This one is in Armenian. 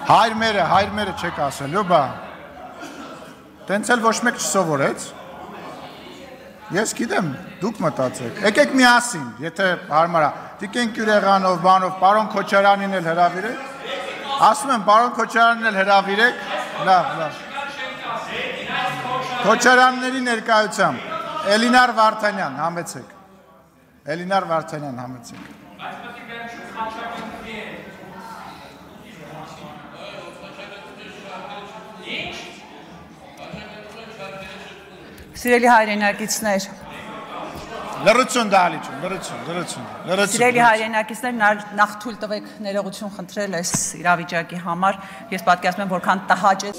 Հայրմերը չեք ասելու, բա։ Տենց էլ ոչ մեկ չսովորեց։ Ես գիտեմ, դուք մտածեք։ Եկեք միասին, եթե հարմար է։ Տիկին Կյուրեղանով, բանով, պարոն Քոչարյանին էլ հրավիրեք։ Ասում եմ, պարոն Քոչարյանին էլ հրավիրեք։ Լավ։ Քոչարյանների ներկայությամբ Էլինար Վարդանյան, համեցեք։ Էլինար Վարդանյան, համեցեք։ Սիրելի հայրենակիցներ, լրություն դահլիճում, լրություն։ Սիրելի հայրենակիցներ, նախ թույլ տվեք ներողություն խնդրել այս իրավիճակի համար, ես պատկերացնում եմ որքան տհաճ է